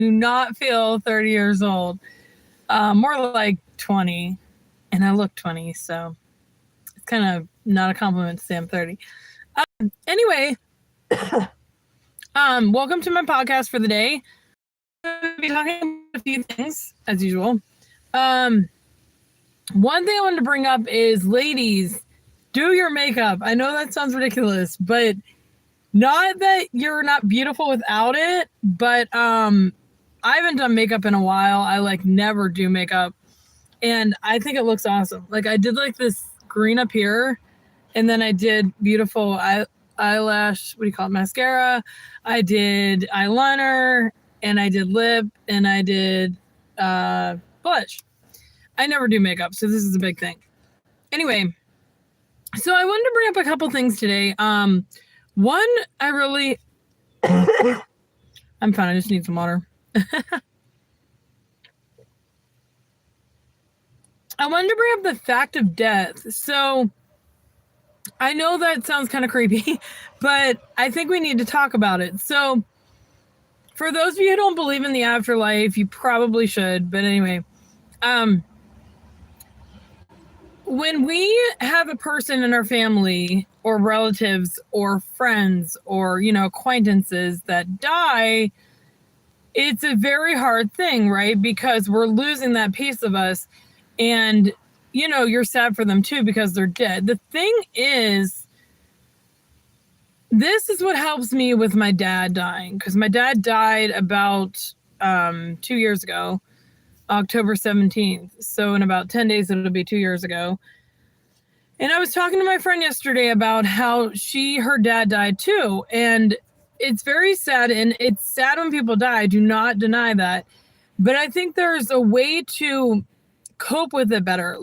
do not feel 30 years old. More like 20. And I look 20, so it's kind of not a compliment to say I'm 30. Anyway, welcome to my podcast for the day. I'm going to be talking about a few things, as usual. One thing I wanted to bring up is, ladies, do your makeup. I know that sounds ridiculous, but not that you're not beautiful without it, but I haven't done makeup in a while. I never do makeup, and I think it looks awesome. I did this green up here, and then I did beautiful eyelash, what do you call it, mascara. I did eyeliner, and I did lip, and I did blush. I never do makeup, so this is a big thing. Anyway, so I wanted to bring up a couple things today. One, I'm fine, I just need some water. I wanted to bring up the fact of death. So I know that sounds kind of creepy, but I think we need to talk about it. So for those of you who don't believe in the afterlife, you probably should. But anyway, when we have a person in our family or relatives or friends or, acquaintances that die, it's a very hard thing, right? Because we're losing that piece of us. And, you're sad for them too because they're dead. The thing is, this is what helps me with my dad dying, because my dad died about 2 years ago, October 17th. So in about 10 days, it'll be 2 years ago. And I was talking to my friend yesterday about how her dad died too. And it's very sad. And it's sad when people die. Do not deny that. But I think there's a way to cope with it better.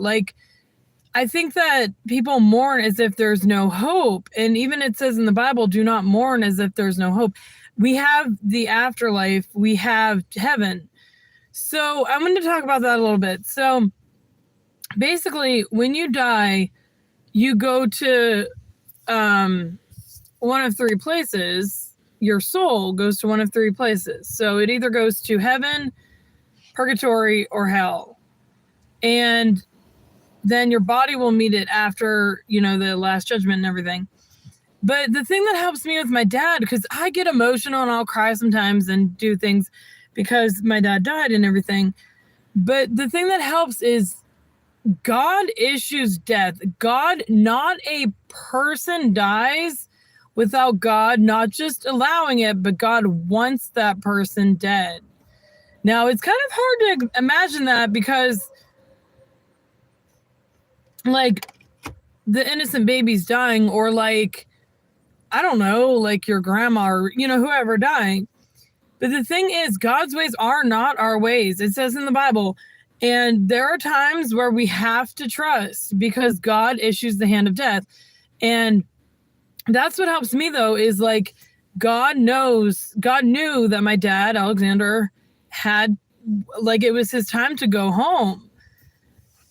I think that people mourn as if there's no hope. And even it says in the Bible, do not mourn as if there's no hope. We have the afterlife. We have heaven. So I wanted to talk about that a little bit. So basically, when you die, you go to one of three places. Your soul goes to one of three places. So it either goes to heaven, purgatory, or hell. And then your body will meet it after, the last judgment and everything. But the thing that helps me with my dad, because I get emotional and I'll cry sometimes and do things because my dad died and everything. But the thing that helps is God issues death. God, not a person dies without God not just allowing it, but God wants that person dead. Now, it's kind of hard to imagine that because the innocent baby's dying, or I don't know, your grandma or, whoever dying. But the thing is, God's ways are not our ways. It says in the Bible. And there are times where we have to trust because God issues the hand of death. And that's what helps me, though, is God knew that my dad, Alexander, had, it was his time to go home.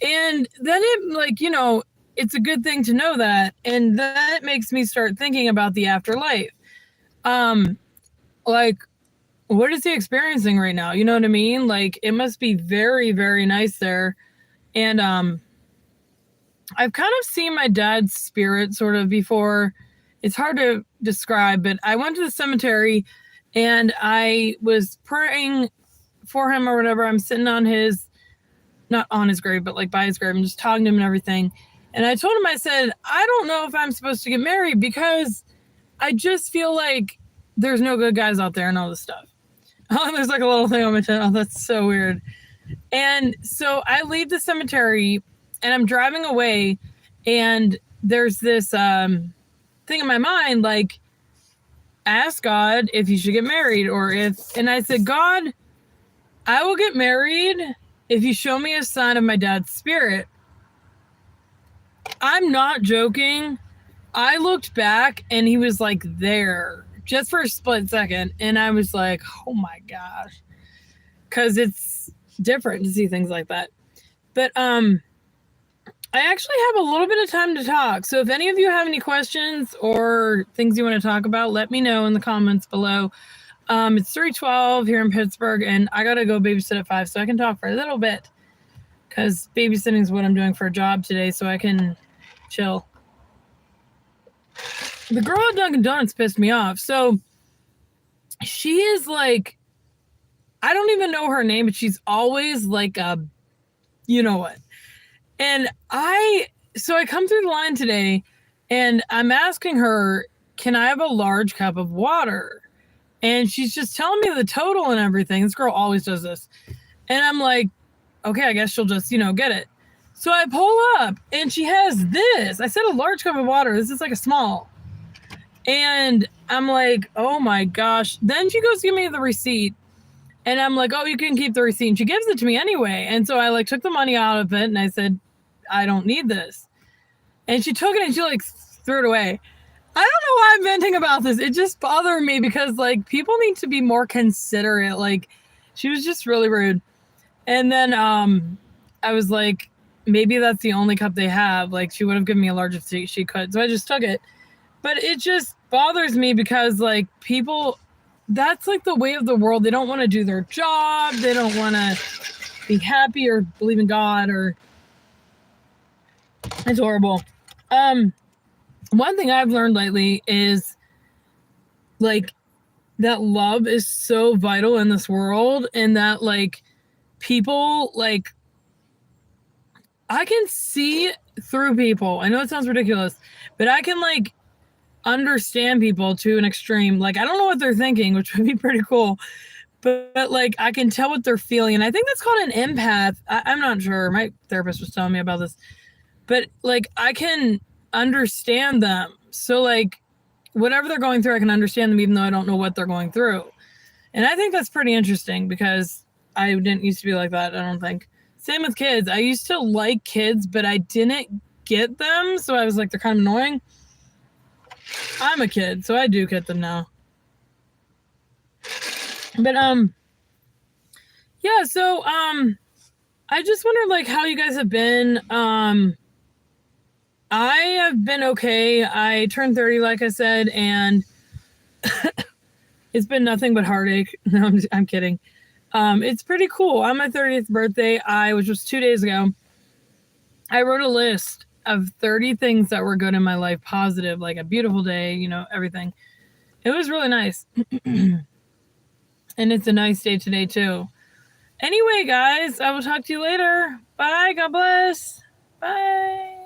And then it, it's a good thing to know that. And that makes me start thinking about the afterlife. What is he experiencing right now? You know what I mean? It must be very, very nice there. And I've kind of seen my dad's spirit sort of before. It's hard to describe, but I went to the cemetery and I was praying for him or whatever. I'm sitting on not on his grave, but by his grave. I'm just talking to him and everything. And I told him, I said, I don't know if I'm supposed to get married because I just feel like there's no good guys out there and all this stuff. Oh, there's a little thing on my chest. Oh, that's so weird. And so I leave the cemetery and I'm driving away and there's this thing in my mind, ask God if you should get married and I said, God, I will get married if you show me a sign of my dad's spirit. I'm not joking. I looked back and he was there just for a split second. And I was like, oh my gosh. Cause it's different to see things like that. But, I actually have a little bit of time to talk. So if any of you have any questions or things you want to talk about, let me know in the comments below. It's 3:12 here in Pittsburgh, and I gotta go babysit at 5, so I can talk for a little bit. Because babysitting is what I'm doing for a job today, so I can chill. The girl at Dunkin' Donuts pissed me off. So she is like, I don't even know her name, but she's always like a, you know what. And so I come through the line today, and I'm asking her, can I have a large cup of water? And she's just telling me the total and everything. This girl always does this. And I'm like, okay, I guess she'll just, get it. So I pull up, and she has this. I said a large cup of water. This is like a small. And I'm like, oh my gosh. Then she goes to give me the receipt. And I'm like, oh, you can keep the receipt. And she gives it to me anyway. And so I took the money out of it, and I said, I don't need this. And she took it, and she threw it away. I don't know why I'm venting about this. It just bothered me because people need to be more considerate. She was just really rude. And then I was like, maybe that's the only cup they have. She would have given me a larger if she could. So I just took it. But it just bothers me because people, that's the way of the world. They don't want to do their job. They don't want to be happy or believe in God, or it's horrible. One thing I've learned lately is that love is so vital in this world, and that people I can see through people. I know it sounds ridiculous, but I can understand people to an extreme. I don't know what they're thinking, which would be pretty cool, but I can tell what they're feeling. And I think that's called an empath. I'm not sure. My therapist was telling me about this, but I can understand them. So whatever they're going through, I can understand them even though I don't know what they're going through. And I think that's pretty interesting because I didn't used to be like that, I don't think. Same with kids. I used to like kids, but I didn't get them. So I was like, they're kind of annoying. I'm a kid, so I do get them now. But yeah, so I just wondered how you guys have been. I have been okay. I turned 30, like I said, and it's been nothing but heartache. No, I'm kidding. It's pretty cool. On my 30th birthday, which was 2 days ago, I wrote a list of 30 things that were good in my life, positive, like a beautiful day, everything. It was really nice. And it's a nice day today, too. Anyway, guys, I will talk to you later. Bye. God bless. Bye.